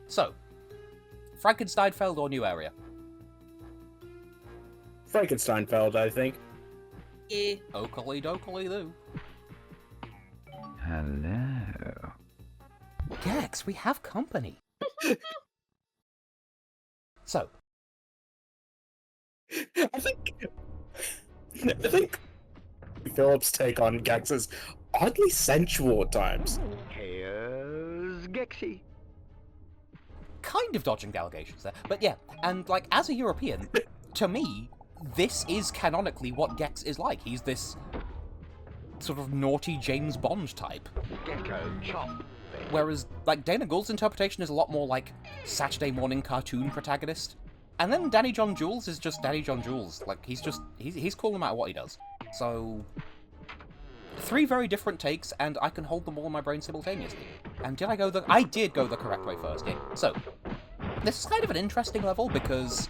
So, Frankensteinfeld or new area? Frankensteinfeld, I think. Yeah. Oakley dokley do. Hello. Gex, we have company. So, I think Philip's take on Gex is oddly sensual at times. Here's Gexy. kind of dodging the allegations there. But yeah, and like, as a European, to me, this is canonically what Gex is like. He's this sort of naughty James Bond type. Gecko chop. Whereas, like, Dana Gould's interpretation is a lot more like Saturday morning cartoon protagonist. And then Danny John Jules is just Danny John Jules. Like, he's cool no matter what he does. So, 3 very different takes, and I can hold them all in my brain simultaneously. And I did go the correct way first, yeah. So, this is kind of an interesting level, because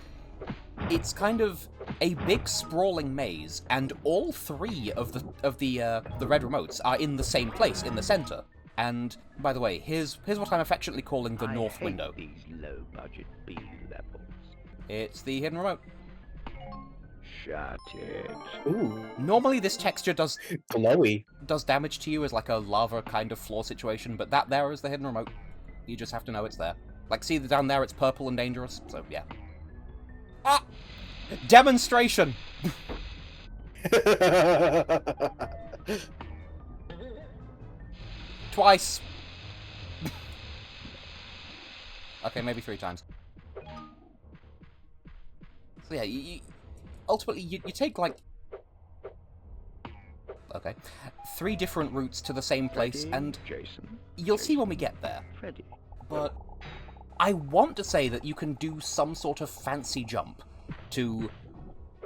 it's kind of a big sprawling maze, and all 3 of the red remotes are in the same place, in the center. And, by the way, here's what I'm affectionately calling the north window. These low-budget B levels. It's the hidden remote. Shut it. Ooh, Normally this texture does glowy. damage to you as like a lava kind of floor situation, but that there is the hidden remote. You just have to know it's there. Like, see down there, it's purple and dangerous, so yeah. Ah! Demonstration! Twice! Okay, maybe 3 times. So yeah, ultimately, you take, like... Okay. 3 different routes to the same place, Freddy, and Jason, you'll see when we get there. Freddy. But I want to say that you can do some sort of fancy jump to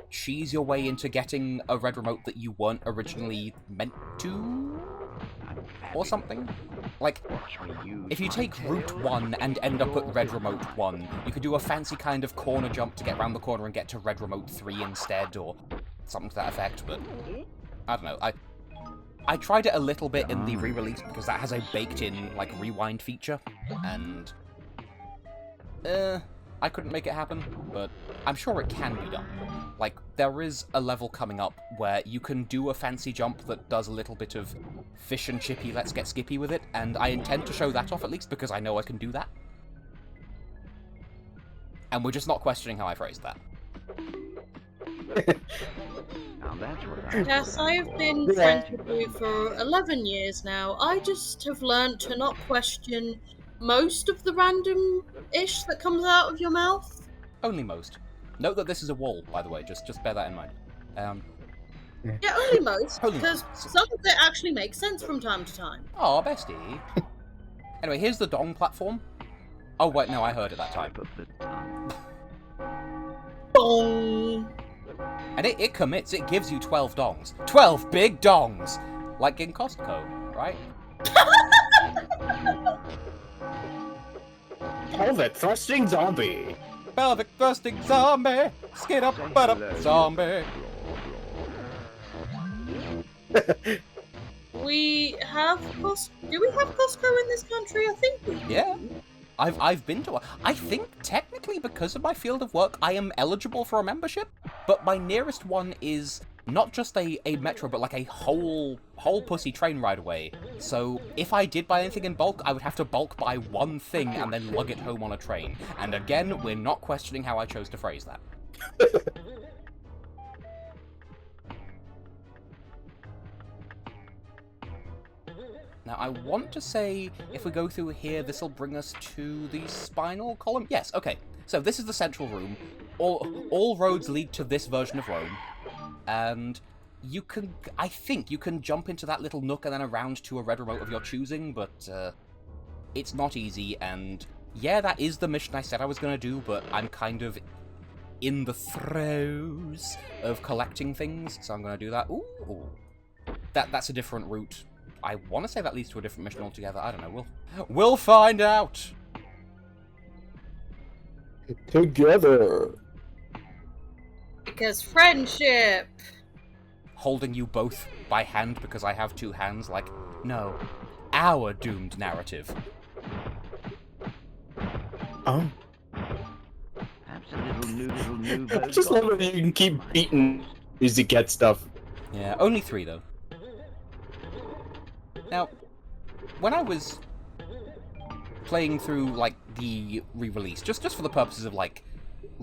cheese your way into getting a red remote that you weren't originally meant to? Or something? Like, if you take Route 1 and end up at Red Remote 1, you could do a fancy kind of corner jump to get around the corner and get to Red Remote 3 instead, or something to that effect, but I don't know. I tried it a little bit in the re-release because that has a baked-in, like, rewind feature, and I couldn't make it happen, but I'm sure it can be done. Like, there is a level coming up where you can do a fancy jump that does a little bit of fish and chippy let's get skippy with it, and I intend to show that off at least because I know I can do that. And we're just not questioning how I phrased that. Now that's what Yes, I have been friends with you for 11 years now. I just have learned to not question most of the random-ish that comes out of your mouth. Only most. Note that this is a wall, by the way, just bear that in mind. Yeah, only most, Only because most. some of it actually makes sense from time to time. Aw, bestie. Anyway, here's the dong platform. Oh, wait, no, I heard it that time. type of the tongue. Bong! And it commits, it gives you 12 dongs. 12 big dongs! Like in Costco, right? Pelvic thrusting zombie. Pelvic thrusting zombie! Skin up, butt up, zombie! We have Do we have Costco in this country? I think we do. Yeah. I've been to one. I think technically because of my field of work I am eligible for a membership, but my nearest one is not just a metro, but like a whole pussy train ride away. So if I did buy anything in bulk, I would have to bulk buy one thing and then lug it home on a train. And again, we're not questioning how I chose to phrase that. Now, I want to say, if we go through here, this will bring us to the spinal column. Yes, okay. So this is the central room. All roads lead to this version of Rome. And you can, I think, you can jump into that little nook and then around to a red remote of your choosing, but it's not easy. And yeah, that is the mission I said I was going to do, but I'm kind of in the throes of collecting things, so I'm going to do that. Ooh. That's a different route. I want to say that leads to a different mission altogether. I don't know. We'll find out. Together. Because friendship! Holding you both by hand because I have 2 hands. Like, no. Our doomed narrative. Oh. Perhaps a little nouveau I just love that you can keep beating as you get stuff. Yeah, only 3 though. Now, when I was playing through like the re-release, just for the purposes of like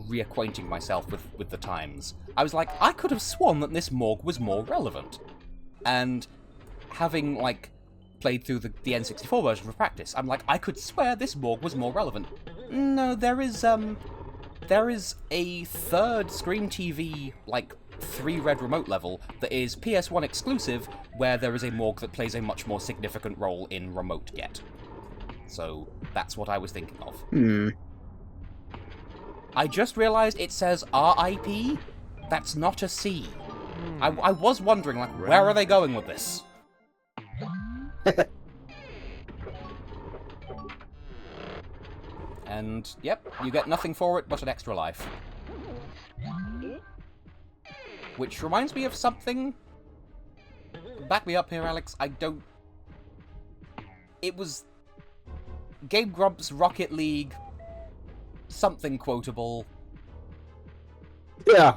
reacquainting myself with the times, I was like, I could have sworn that this morgue was more relevant. And having like played through the N64 version for practice, I'm like, I could swear this morgue was more relevant. No, there is a third Screen TV like 3 red remote level that is PS1 exclusive, where there is a morgue that plays a much more significant role in remote get. So that's what I was thinking of. I just realized it says RIP. That's not a C. I was wondering, like, where are they going with this? And, yep, you get nothing for it but an extra life. Which reminds me of something. Back me up here, Alex. I don't... It was... Game Grumps Rocket League... Something quotable. Yeah.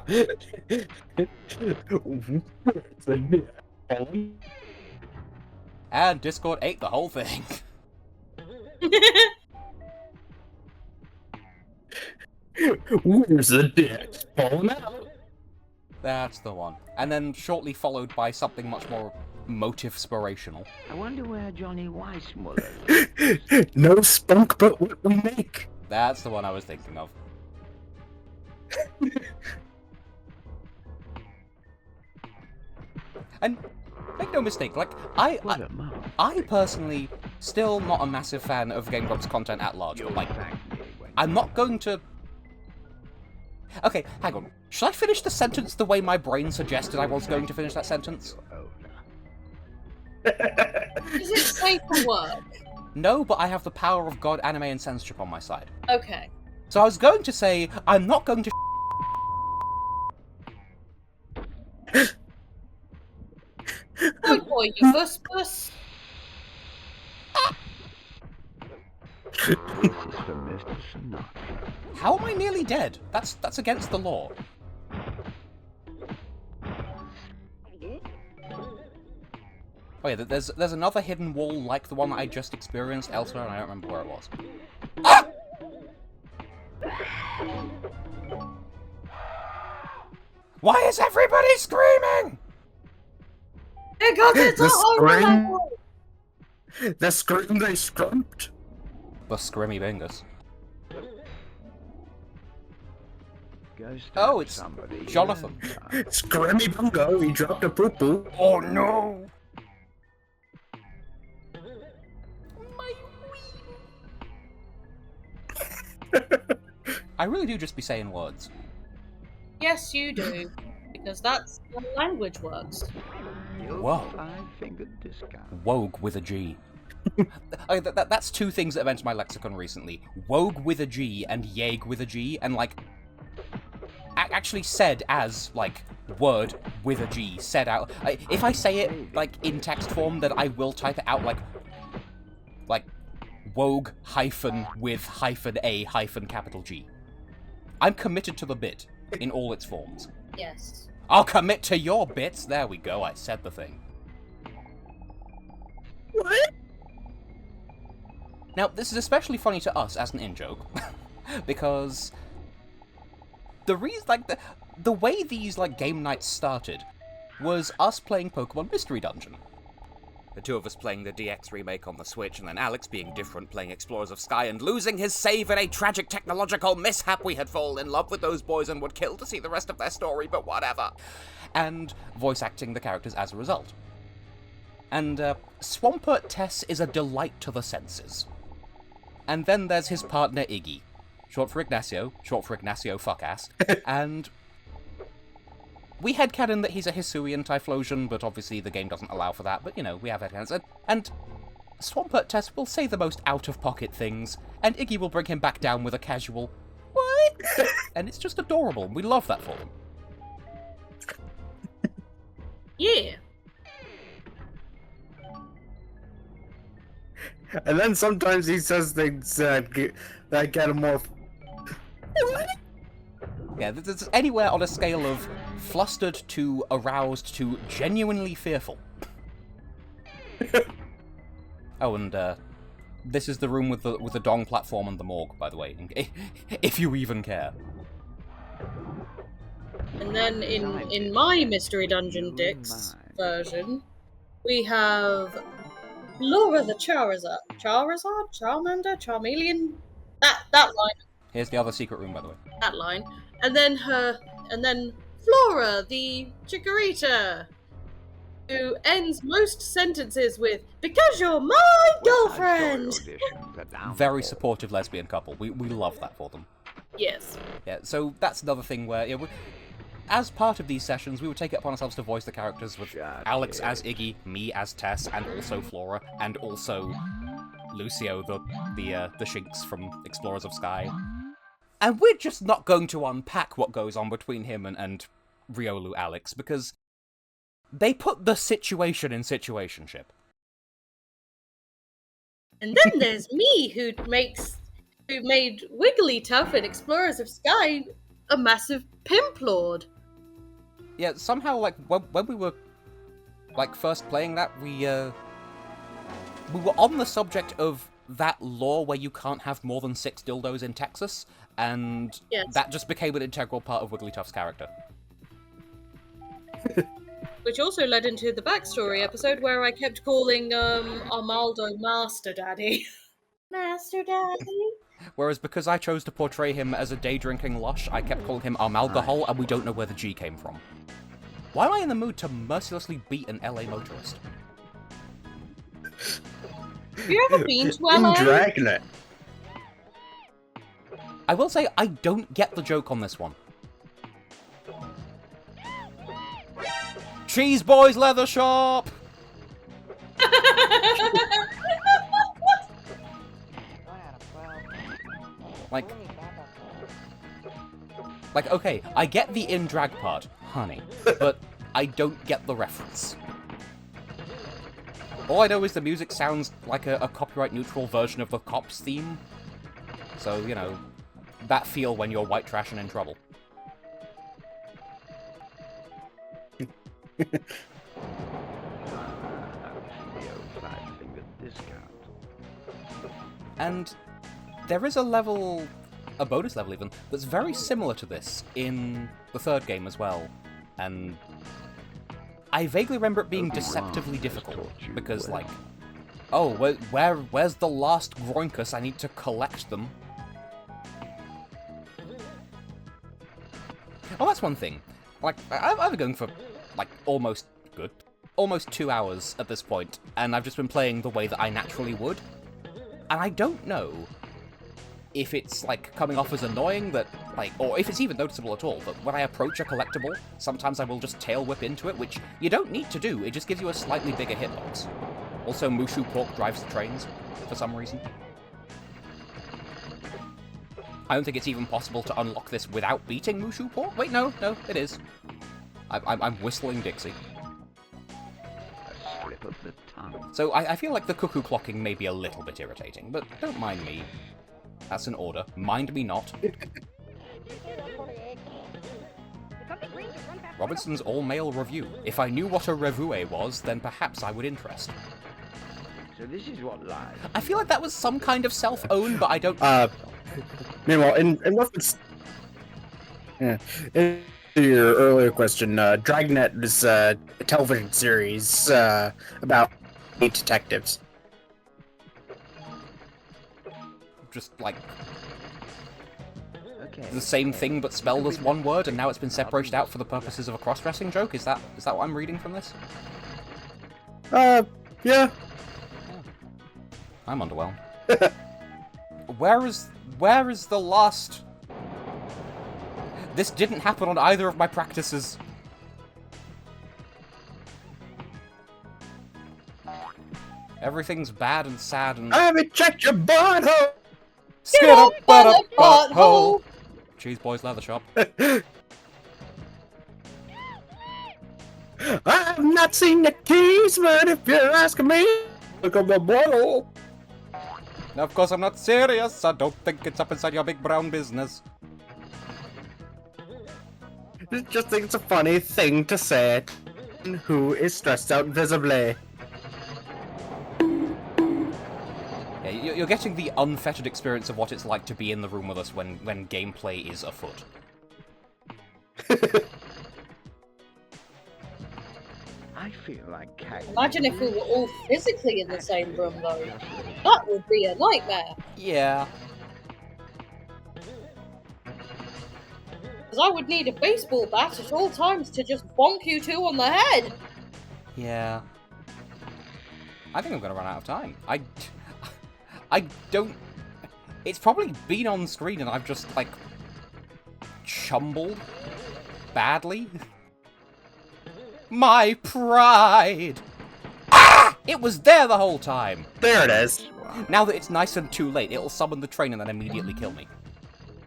And Discord ate the whole thing. Where's the dick? Falling out. That's the one. And then shortly followed by something much more motive-spirational. I wonder where Johnny Weissmuller is. No spunk, but what we make. That's the one I was thinking of. And make no mistake, like, I personally still not a massive fan of Game Grumps content at large, but like, I'm not going to... Okay, hang on. Should I finish the sentence the way my brain suggested I was going to finish that sentence? Is it safe for work? No, but I have the power of God, anime, and censorship on my side. Okay. So I was going to say, I'm not going to Good boy, you bus. This is for Mr. Sinatra. How am I nearly dead? That's against the law. Oh yeah, there's another hidden wall like the one that I just experienced elsewhere, and I don't remember where it was. Ah! Why is everybody screaming? Because it's a horror level! The scream they scrumped. The scrimmy bingus. Oh, it's Jonathan. Scrimmy bungo, he dropped a poo-poo. Oh no! I really do just be saying words. Yes, you do. Because that's how language works. Whoa. Five-fingered discount. Wogue with a G. That's 2 things that have entered my lexicon recently. Wogue with a G and Yeg with a G, and like... actually said as, like, word with a G, said out. If I say it, like, in text form, then I will type it out like, Wogue hyphen with hyphen A hyphen capital G. I'm committed to the bit, in all its forms. Yes. I'll commit to your bits. There we go, I said the thing. What? Now, this is especially funny to us as an in-joke, because the reason, like, the way these, like, game nights started was us playing Pokemon Mystery Dungeon. The 2 of us playing the DX remake on the Switch, and then Alex being different, playing Explorers of Sky, and losing his save in a tragic technological mishap. We had fallen in love with those boys and would kill to see the rest of their story, but whatever. And voice acting the characters as a result. And, Swampert Tess is a delight to the senses. And then there's his partner Iggy, short for Ignacio fuckass, and... we headcanon that he's a Hisuian Typhlosion, but obviously the game doesn't allow for that, but, you know, we have headcanons. And Swampert Tess will say the most out-of-pocket things, and Iggy will bring him back down with a casual, what? And it's just adorable, and we love that for him. Yeah. And then sometimes he says things that get him more. Yeah, this is anywhere on a scale of flustered to aroused to genuinely fearful. Oh, and this is the room with the dong platform and the morgue, by the way, if you even care. And then in my Mystery Dungeon Dix version, we have Laura the Charizard, Charmander, Charmeleon, that line. Here's the other secret room, by the way. That line, and then Flora the Chikorita, who ends most sentences with "Because you're my girlfriend." Very supportive lesbian couple. We love that for them. Yes. Yeah. So that's another thing where, yeah, as part of these sessions, we would take it upon ourselves to voice the characters with Alex as Iggy, me as Tess, and also Flora, and also Lucio, the Shinx from Explorers of Sky. And we're just not going to unpack what goes on between him and Riolu Alex, because they put the situation in situationship. And then there's me, who made Wigglytuff in Explorers of Sky a massive pimp lord. Yeah, somehow, like, when we were, like, first playing that, we were on the subject of that law where you can't have more than 6 dildos in Texas, and that just became an integral part of Wigglytuff's character. Which also led into the backstory episode where I kept calling Armaldo Master Daddy. Master Daddy? Whereas because I chose to portray him as a day-drinking lush, I kept calling him Armalgahol, and we don't know where the G came from. Why am I in the mood to mercilessly beat an LA motorist? Have you ever been to LA? Dragnet. I will say, I don't get the joke on this one. Cheese Boys Leather Shop! Like, okay, I get the in-drag part, honey, but I don't get the reference. All I know is the music sounds like a copyright-neutral version of the Cops theme. So, you know, that feel when you're white trash and in trouble. And there is a level, a bonus level even, that's very similar to this in the third game as well. And I vaguely remember it being deceptively difficult, because, like, oh, where's the last Groinkus? I need to collect them. Oh, that's one thing. Like, I've been going for, like, almost 2 hours at this point, and I've just been playing the way that I naturally would. And I don't know if it's, like, coming off as annoying that, like, or if it's even noticeable at all, that when I approach a collectible, sometimes I will just tail whip into it, which you don't need to do, it just gives you a slightly bigger hitbox. Also, Mushu Pork drives the trains, for some reason. I don't think it's even possible to unlock this without beating Mushu Pork. Wait, no, it is. I'm whistling Dixie. Of the tongue. So I feel like the cuckoo clocking may be a little bit irritating, but don't mind me. That's an order. Mind me not. Robinson's all-male review. If I knew what a revue was, then perhaps I would interest. So this is what lies. I feel like that was some kind of self-own, but I don't... Meanwhile, in reference... Yeah. In your earlier question, Dragnet is a television series about 8 detectives. Just, like... Okay. the same thing but spelled as one word, and now it's been separated out for the purposes of a cross-dressing joke? Is that what I'm reading from this? Yeah. I'm underwhelmed. Where is the last... This didn't happen on either of my practices. Everything's bad and sad and... I haven't checked your butthole! Skid up, butthole! Cheese Boys Leather Shop. I've not seen the keys, but if you're asking me, look at the bottle. No, of course I'm not serious. I don't think it's up inside your big brown business. Just think it's a funny thing to say. Who is stressed out visibly? Yeah, you're getting the unfettered experience of what it's like to be in the room with us when gameplay is afoot. I feel like cactus. Imagine if we were all physically in the same room, though. That would be a nightmare. Yeah. Because I would need a baseball bat at all times to just bonk you two on the head. Yeah. I think I'm gonna run out of time. I don't... It's probably been on screen and I've just, like, chumbled badly. My pride! Ah! It was there the whole time! There it is. Now that it's nice and too late, it'll summon the train and then immediately kill me.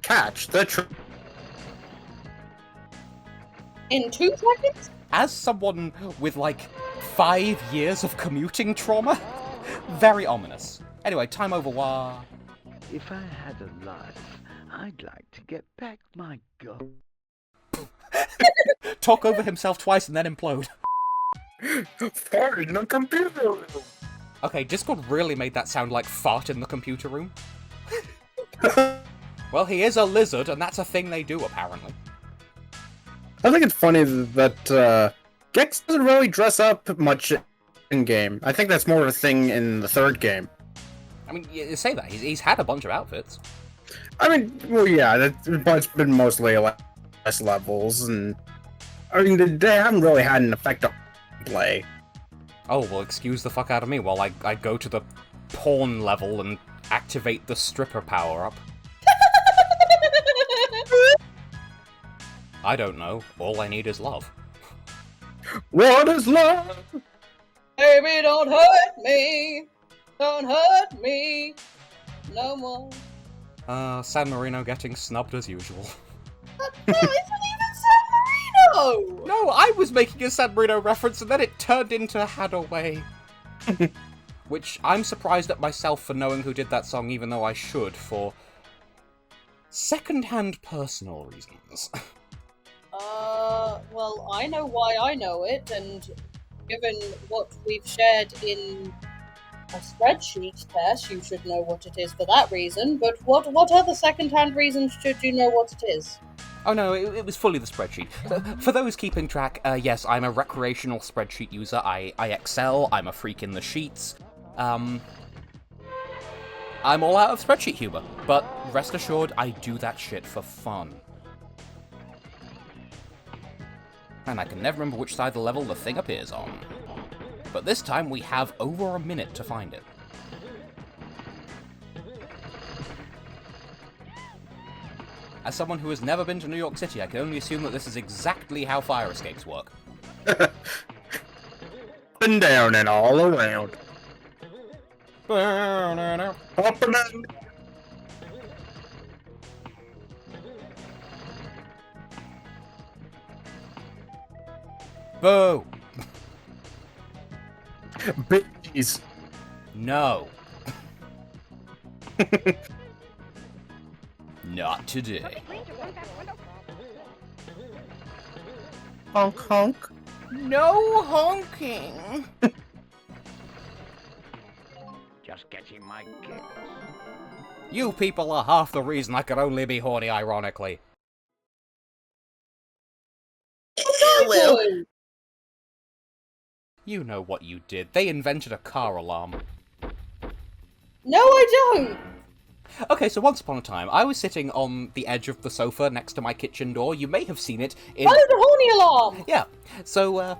Catch the train. In 2 seconds? As someone with, like, 5 years of commuting trauma, very ominous. Anyway, time over, wah. If I had a life, I'd like to get back my gun. Talk over himself twice and then implode. Fart in the computer room. Okay, Discord really made that sound like fart in the computer room. Well, he is a lizard, and that's a thing they do, apparently. I think it's funny that Gex doesn't really dress up much in game. I think that's more of a thing in the 3rd game. I mean, you say that. He's had a bunch of outfits. I mean, well, yeah, it's been mostly less levels, and I mean, they haven't really had an effect on play. Oh, well, excuse the fuck out of me while I go to the porn level and activate the stripper power-up. I don't know. All I need is love. What is love? Baby, don't hurt me. Don't hurt me. No more. San Marino getting snubbed as usual. That isn't even San Marino! No, I was making a San Marino reference and then it turned into Hadaway. Which I'm surprised at myself for knowing who did that song, even though I should, for second-hand personal reasons. Well, I know why I know it, and given what we've shared in a spreadsheet test, you should know what it is for that reason, but what other second-hand reasons should you know what it is? Oh no, it was fully the spreadsheet. For those keeping track, yes, I'm a recreational spreadsheet user. I excel, I'm a freak in the sheets. I'm all out of spreadsheet humor, but rest assured, I do that shit for fun. And I can never remember which side of the level the thing appears on. But this time we have over a minute to find it. As someone who has never been to New York City, I can only assume that this is exactly how fire escapes work. Up and down and all around. Up and down. Boo! Bees. No. Not today. Honk honk. No honking. Just getting my kicks. You people are half the reason I could only be horny ironically. Well, You know what you did. They invented a car alarm. no, I don't. Okay, so once upon a time, I was sitting on the edge of the sofa next to my kitchen door. You may have seen it in... Oh, the horny alarm! Yeah, so,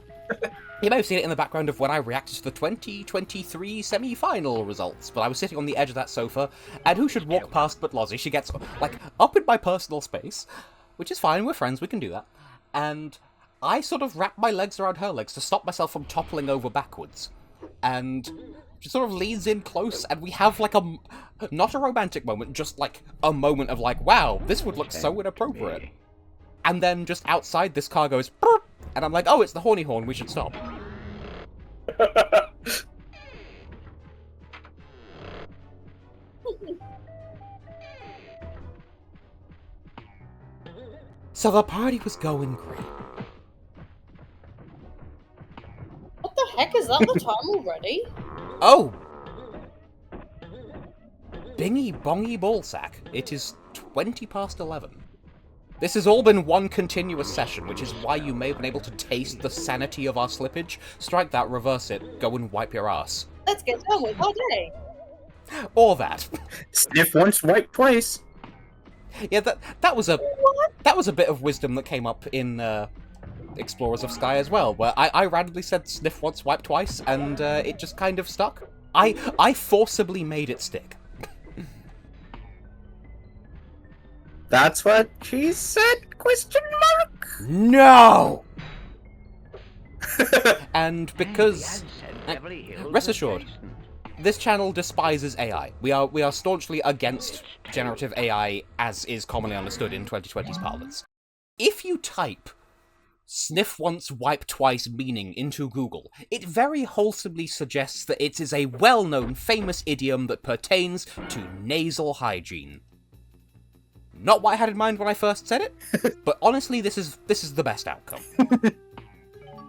you may have seen it in the background of when I reacted to the 2023 semi-final results, but I was sitting on the edge of that sofa, and who should walk past but Lozzie? She gets, like, up in my personal space, which is fine, we're friends, we can do that, and I sort of wrap my legs around her legs to stop myself from toppling over backwards, and she sort of leans in close, and we have, like, not a romantic moment, just, like, a moment of, like, wow, this would look so inappropriate. And then, just outside, this car goes, burp, and I'm like, oh, it's the horny horn, we should stop. So the party was going great. What the heck, is that the time already? Oh! Bingy bongy ballsack. It is 20 past 11. This has all been one continuous session, which is why you may have been able to taste the sanity of our slippage. Strike that, reverse it, go and wipe your ass. Let's get on with our day. Or that. Sniff once, wipe twice. Yeah, that was a bit of wisdom that came up in Explorers of Sky as well, where I randomly said sniff once, wipe twice, and it just kind of stuck. I forcibly made it stick. That's what she said? Question mark? No! And because... rest assured, this channel despises AI. We are staunchly against generative AI, as is commonly understood in 2020's parlance. If you type sniff once, wipe twice meaning into Google, it very wholesomely suggests that it is a well-known, famous idiom that pertains to nasal hygiene. Not what I had in mind when I first said it, but honestly, this is the best outcome.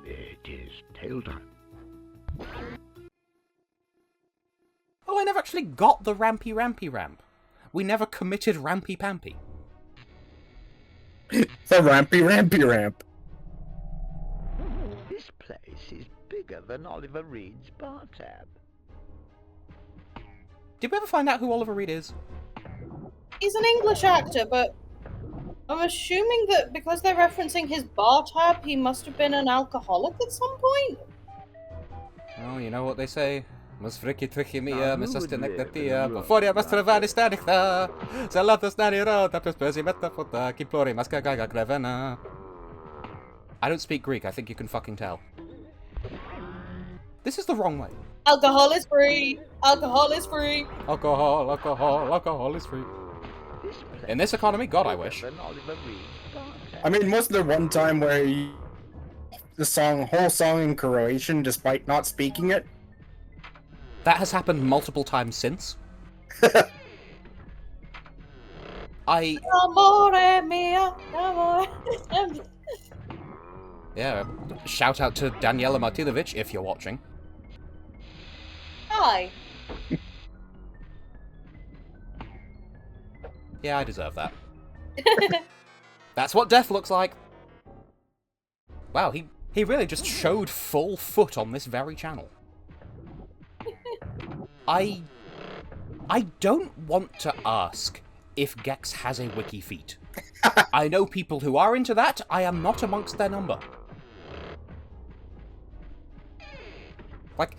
It is tail time. Oh, I never actually got the rampy ramp. We never committed rampy pampy. The rampy ramp. This place is bigger than Oliver Reed's bar tab. Did we ever find out who Oliver Reed is? He's an English actor, but I'm assuming that because they're referencing his bar tab, he must have been an alcoholic at some point. Oh, you know what they say. Mus friki tricky me, Now, Mr. who would live in a Stinektatia, room before you like must revani stanica. Zalata staniro, tapos persi metafuta, kiplori maskagaga krevena. I don't speak Greek, I think you can fucking tell. This is the wrong way. Alcohol is free! Alcohol is free! Alcohol is free. In this economy, God, I wish. I mean, wasn't there one time where the whole song in Croatian despite not speaking it? That has happened multiple times since. Amore mio, amore. Yeah, shout out to Daniela Martinovic if you're watching. Hi. Yeah, I deserve that. That's what death looks like. Wow, he really just showed full foot on this very channel. I don't want to ask if Gex has a wiki feat. I know people who are into that, I am not amongst their number. Like,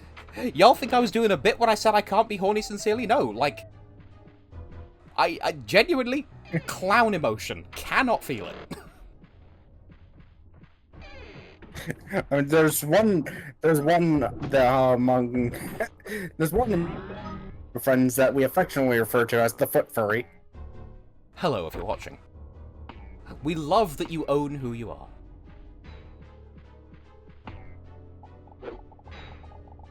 y'all think I was doing a bit when I said I can't be horny sincerely? No, like, I genuinely, clown emotion, cannot feel it. I mean, there's one friends that we affectionately refer to as the foot furry. Hello, if you're watching. We love that you own who you are.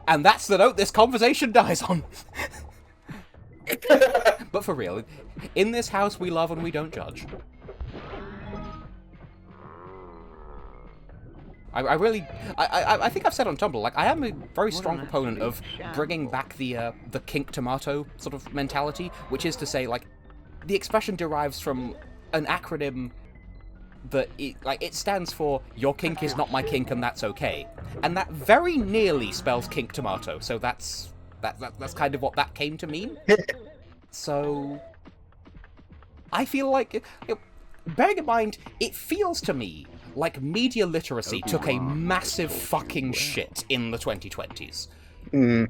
And that's the note this conversation dies on. But for real, in this house we love and we don't judge. I think I've said on Tumblr, like, I am a very strong proponent of bringing back the kink tomato sort of mentality, which is to say, like, the expression derives from an acronym that it stands for "Your kink is not my kink and that's okay," and that very nearly spells kink tomato. So that's kind of what that came to mean. So I feel like, bearing in mind, it feels to me like media literacy took a massive fucking shit in the 2020s. Mm.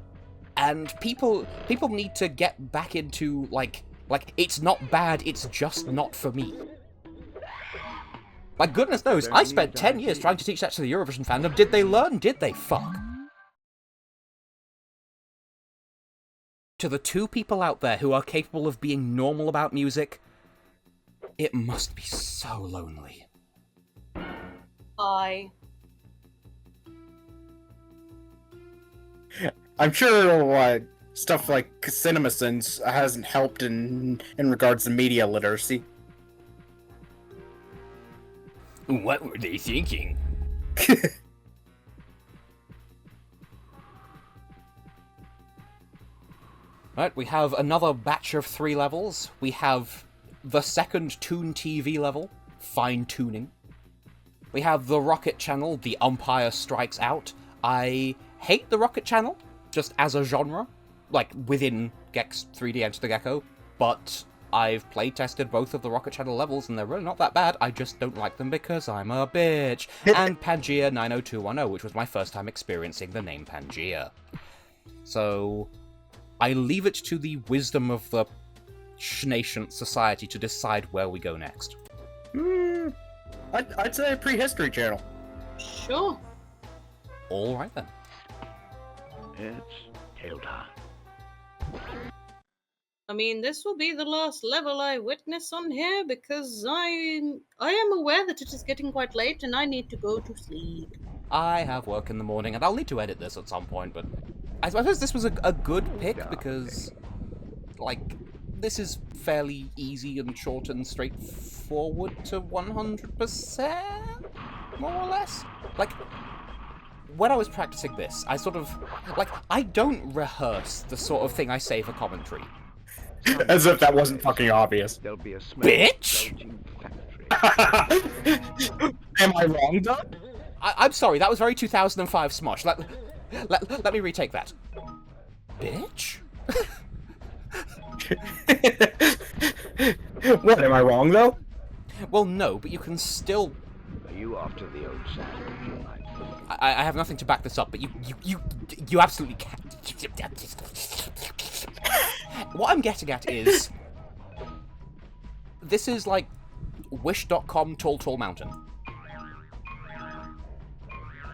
And people need to get back into, like, it's not bad, it's just not for me. Like, goodness knows, I spent 10 years trying to teach that to the Eurovision fandom. Did they learn? Did they? Fuck. To the two people out there who are capable of being normal about music, it must be so lonely. Hi. I'm sure stuff like CinemaSins hasn't helped in regards to media literacy. What were they thinking? Right, we have another batch of 3 levels. We have the second Toon TV level, Fine Tuning. We have the Rocket Channel, The Umpire Strikes Out. I hate the Rocket Channel, just as a genre, like within Gex 3D Enter the Gecko, but I've playtested both of the Rocket Channel levels and they're really not that bad, I just don't like them because I'm a bitch. And Pangaea 90210, which was my first time experiencing the name Pangaea. So I leave it to the wisdom of the Schnatient Society to decide where we go next. I'd say prehistory channel. Sure. Alright then. It's tail time. I mean, this will be the last level I witness on here because I am aware that it is getting quite late and I need to go to sleep. I have work in the morning, and I'll need to edit this at some point, but I suppose this was a good pick because, like, this is fairly easy and short and straightforward to 100%, more or less. Like, when I was practicing this, I sort of, like, I don't rehearse the sort of thing I say for commentary. As if that wasn't fucking obvious. There'll be a smell Bitch! factory. Am I wrong, though? I'm sorry, that was very 2005 Smosh. Let me retake that. Bitch? What, am I wrong, though? Well, no, but you can still... Are you after the old sandwich, you might think? I have nothing to back this up, but you absolutely can. What I'm getting at is... This is like Wish.com Tall Tall Mountain.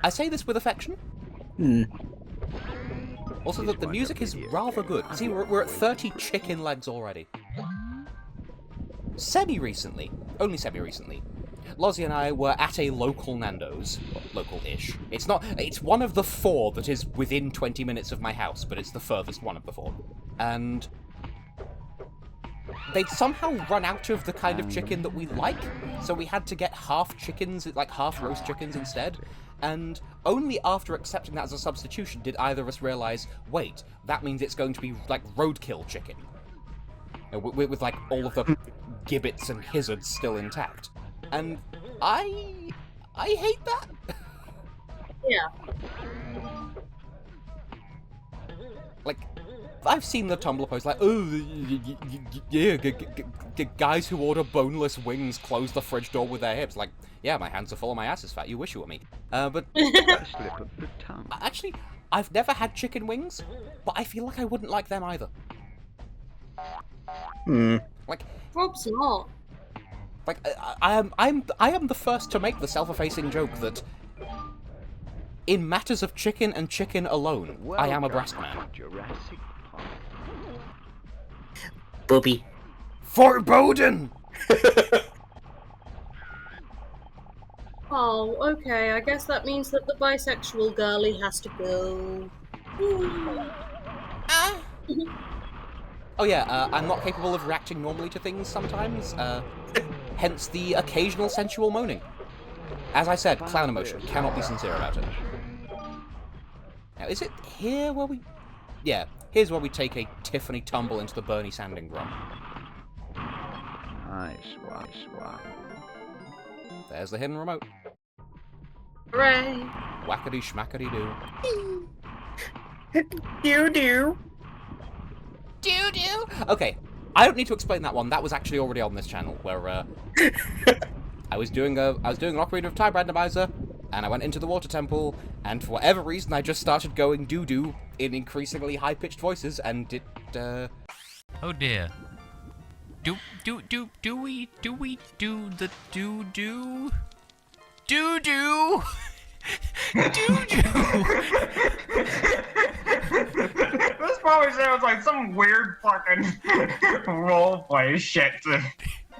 I say this with affection. Also, the music is rather good. See, we're at 30 chicken legs already. Semi-recently, only semi-recently, Lozzie and I were at a local Nando's. Well, local-ish. It's one of the 4 that is within 20 minutes of my house, but it's the furthest one of the 4. And they'd somehow run out of the kind of chicken that we like, so we had to get half chickens, like half roast chickens instead. And only after accepting that as a substitution did either of us realize, wait, that means it's going to be like roadkill chicken. You know, with like all of the gibbets and gizzards still intact. And I hate that. Yeah. Like, I've seen the Tumblr post like, oh, yeah, guys who order boneless wings close the fridge door with their hips. Like, yeah, my hands are full and my ass is fat. You wish you were me. But A slip of the tongue. actually, I've never had chicken wings, but I feel like I wouldn't like them either. Like, Perhaps not. like I am the first to make the self-effacing joke that in matters of chicken and chicken alone, I am a breast man. Welcome to Jurassic Park. Boopy. Foreboding! Oh, okay. I guess that means that the bisexual girly has to go. Oh yeah, I'm not capable of reacting normally to things sometimes, hence the occasional sensual moaning. As I said, clown emotion, cannot be sincere about it. Now, is it here where we... Yeah, here's where we take a Tiffany tumble into the Bernie sanding drum. Nice one. There's the hidden remote. Hooray! Whackity schmackity doo. Do. Doo-doo! Okay, I don't need to explain that one. That was actually already on this channel, where I was doing an Ocarina of Time randomizer, and I went into the water temple, and for whatever reason, I just started going doo-doo in increasingly high-pitched voices, and it, Oh dear. Do we do the doo-doo? Doo-doo! Doo-doo! This probably sounds like some weird fucking roleplay shit. So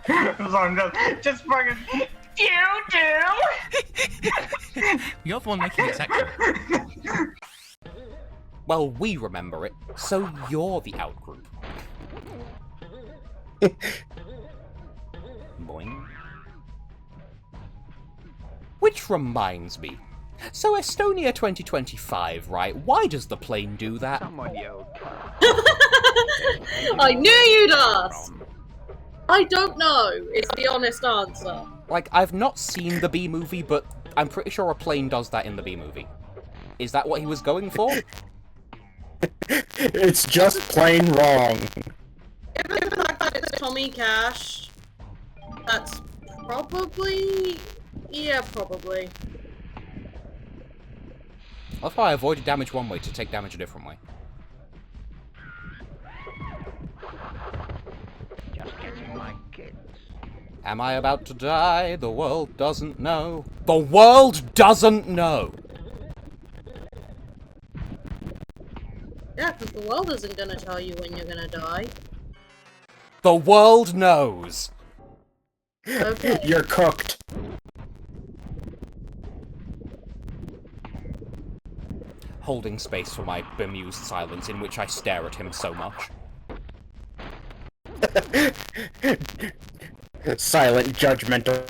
I'm just fucking doo-doo! You're the one making it sexual. well, we remember it, so you're the out-group. Boing. Which reminds me. So Estonia 2025, right? Why does the plane do that? Someone yelled cut. I knew you'd ask! I don't know, is the honest answer. Like, I've not seen the B movie, but I'm pretty sure a plane does that in the B movie. Is that what he was going for? It's just plain wrong. Given the fact that it's Tommy Cash, that's probably... yeah, probably. That's why I avoided damage one way to take damage a different way. Just getting my kicks. Am I about to die? The world doesn't know. The world doesn't know! Yeah, because the world isn't gonna tell you when you're gonna die. The world knows! Okay. You're cooked. Holding space for my bemused silence in which I stare at him so much. Silent, judgmental.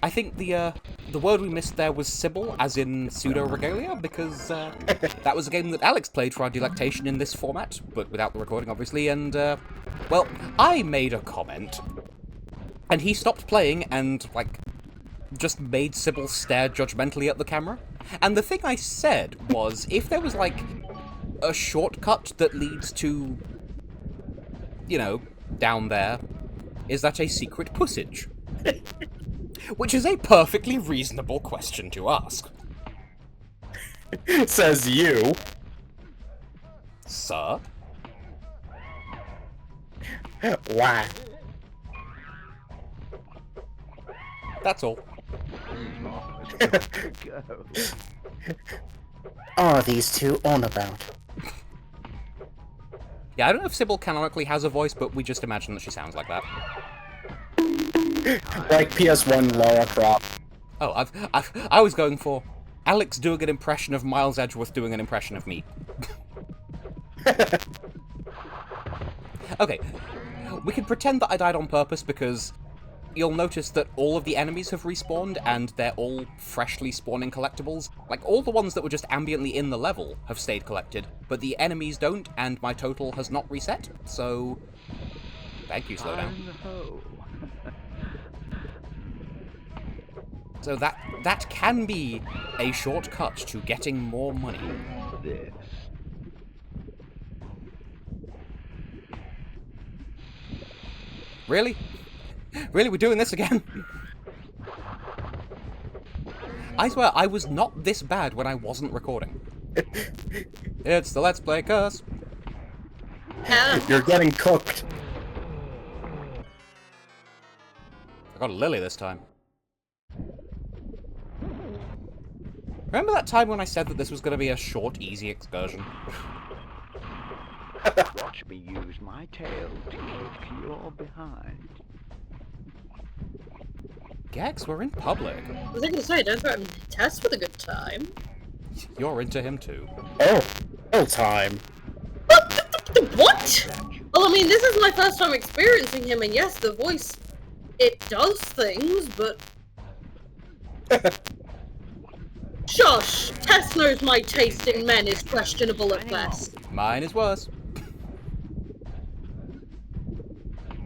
I think the word we missed there was Sybil, as in pseudo-regalia, because that was a game that Alex played for our delectation in this format, but without the recording, obviously, and, well, I made a comment, and he stopped playing and, like, just made Sybil stare judgmentally at the camera. And the thing I said was, if there was, like, a shortcut that leads to, you know, down there, is that a secret pussage? Which is a perfectly reasonable question to ask. Says you. Sir? Why? That's all. Go. Are these two on about? Yeah, I don't know if Sybil canonically has a voice, but we just imagine that she sounds like that. Like PS1 Lara Croft. Oh, I was going for Alex doing an impression of Miles Edgeworth doing an impression of me. Okay, we can pretend that I died on purpose because you'll notice that all of the enemies have respawned and they're all freshly spawning collectibles. Like, all the ones that were just ambiently in the level have stayed collected, but the enemies don't, and my total has not reset, so... Thank you, Slowdown. So that can be a shortcut to getting more money. This. Really? Really, we're doing this again? I swear, I was not this bad when I wasn't recording. It's the Let's Play curse. You're getting cooked. I got a lily this time. Remember that time when I said that this was going to be a short, easy excursion? Watch me use my tail to kick your behind. Gex, we're in public. I was gonna say, don't threaten Tess with a good time. You're into him too. Oh, full time. What? Well, I mean, this is my first time experiencing him, and yes, the voice, it does things, but... Shush! Tess knows my taste in men is questionable at best. Mine is worse.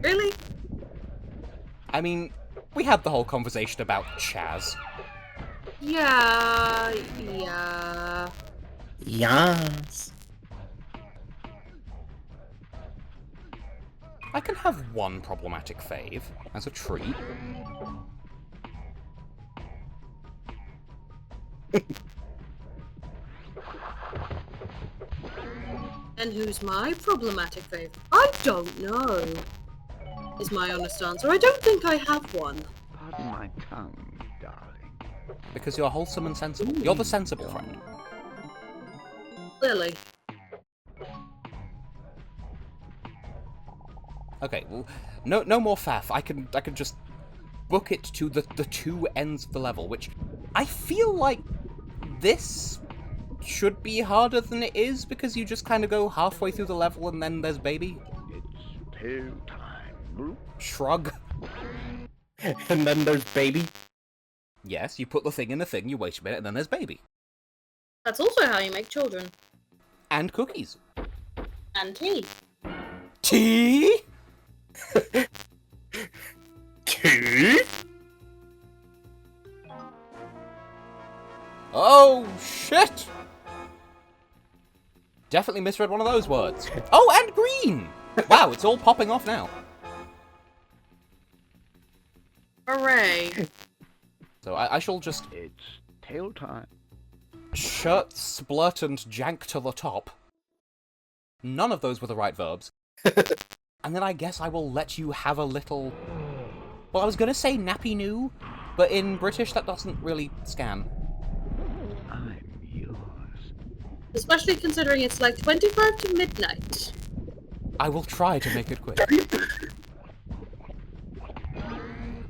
Really? I mean, we had the whole conversation about Chaz. Yeah... Yes. I can have one problematic fave as a treat. And who's my problematic fave? I don't know. Is my honest answer. I don't think I have one. Pardon my tongue, darling. Because you're wholesome and sensible. You're the sensible friend. Clearly. Okay, well, no more faff. I can just book it to the two ends of the level, which I feel like this should be harder than it is because you just kind of go halfway through the level and then there's baby. It's pill time. Shrug. And then there's baby. Yes, you put the thing in the thing, you wait a minute, and then there's baby. That's also how you make children. And cookies. And tea. Tea? Tea? Oh, shit! Definitely misread one of those words. Oh, and green! Wow, it's all popping off now. Hooray. So I shall just It's tail time. shirt, splurt, and jank to the top. None of those were the right verbs. And then I guess I will let you have a little... Well, I was gonna say nappy new, but in British that doesn't really scan. I'm yours. Especially considering it's like 25 to midnight. I will try to make it quick.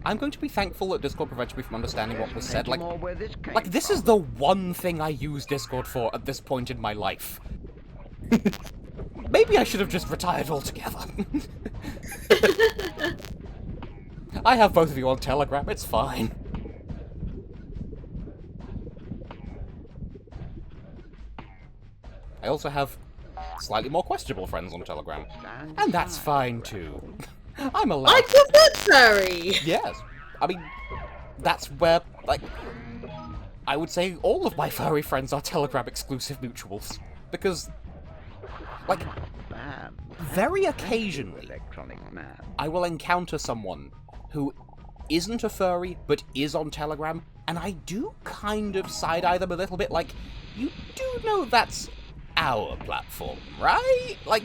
I'm going to be thankful that Discord prevents me from understanding what was said. Like, More where this came this is the one thing I use Discord for at this point in my life. Maybe I should have just retired altogether. I have both of you on Telegram, it's fine. I also have slightly more questionable friends on Telegram. And that's fine too. I'm allowed. Like the foot fairy! Yes. I mean, that's where, like, I would say all of my furry friends are Telegram exclusive mutuals. Because, like, Bam. very occasionally, Electronic man. I will encounter someone who isn't a furry, but is on Telegram, and I do kind of side-eye them a little bit, like, you do know that's our platform, right? Like,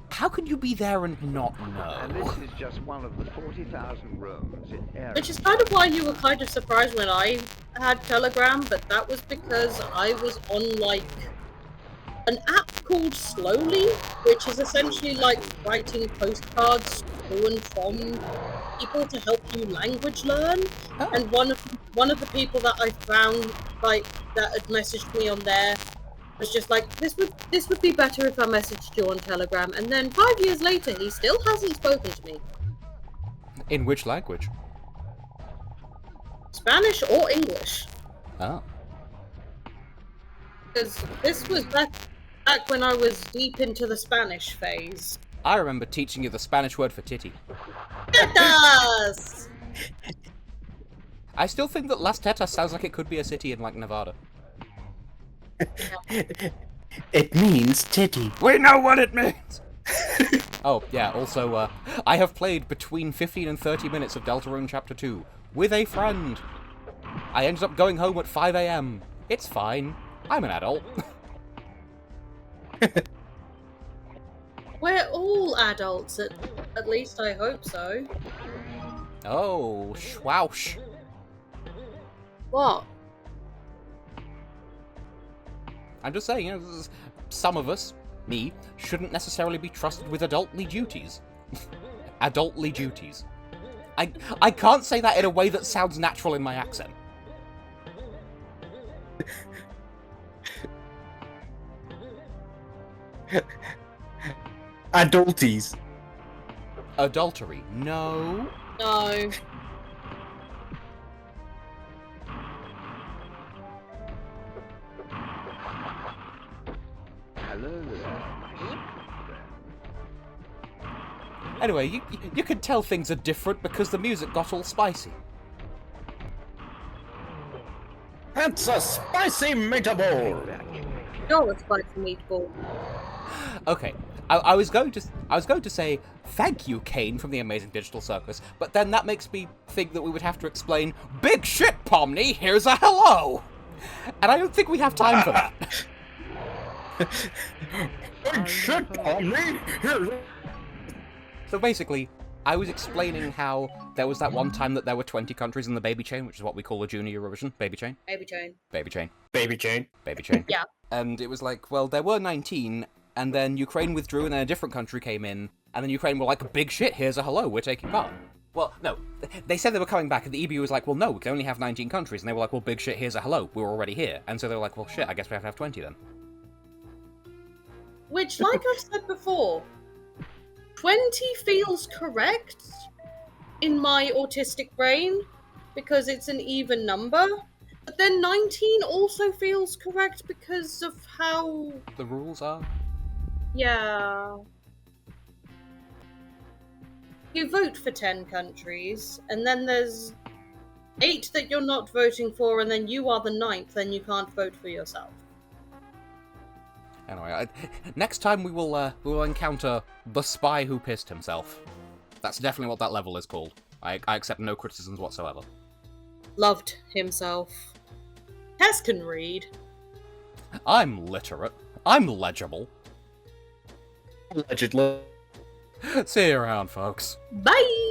how could you be there and not And know? this is just one of the 40,000 rooms in area. Which is kind of why you were kind of surprised when I had Telegram, but that was because I was on, like, an app called Slowly, which is essentially like writing postcards to and from people to help you language learn. Oh. And one of the people that I found, like, that had messaged me on there was just like, this would be better if I messaged you on Telegram. And then 5 years later, he still hasn't spoken to me. In which language? Spanish or English. Oh. Because this was back when I was deep into the Spanish phase. I remember teaching you the Spanish word for titty. Tetas! I still think that Las Tetas sounds like it could be a city in, like, Nevada. It means titty. We know what it means! Oh, yeah, also, I have played between 15 and 30 minutes of Deltarune Chapter 2 with a friend. I ended up going home at 5 AM. It's fine. I'm an adult. We're all adults, at least I hope so. Oh, schwoush. What? I'm just saying, some of us, me, shouldn't necessarily be trusted with adultly duties. Adultly duties. I can't say that in a way that sounds natural in my accent. Adulties. Adultery. No. No. Hello there, my sweet friend. Anyway, you can tell things are different because the music got all spicy. That's a spicy meatball. You're a spicy meatball. Okay, I was going to say thank you, Kane from the Amazing Digital Circus, but then that makes me think that we would have to explain big shit, Pomni. Here's a hello, and I don't think we have time for that. Big shit on me. Here. So basically, I was explaining how there was that one time that there were 20 countries in the baby chain, which is what we call a junior Eurovision. Baby chain? Baby chain. Baby chain. Baby chain. Baby chain. Yeah. And it was like, well, there were 19, and then Ukraine withdrew, and then a different country came in, and then Ukraine were like, big shit, here's a hello, we're taking part. Well, no, they said they were coming back, and the EBU was like, well, no, we can only have 19 countries, and they were like, well, big shit, here's a hello, we're already here. And so they were like, well, shit, I guess we have to have 20 then. Which, like I've said before, 20 feels correct, in my autistic brain because it's an even number. But then 19 also feels correct because of how... The rules are? Yeah. You vote for 10 countries, and then there's 8 that you're not voting for, and then you are the 9th, then you can't vote for yourself. Anyway, next time we will encounter the spy who pissed himself. That's definitely what that level is called. I accept no criticisms whatsoever. Loved himself. Tess can read. I'm literate. I'm legible. Allegedly. See you around, folks. Bye!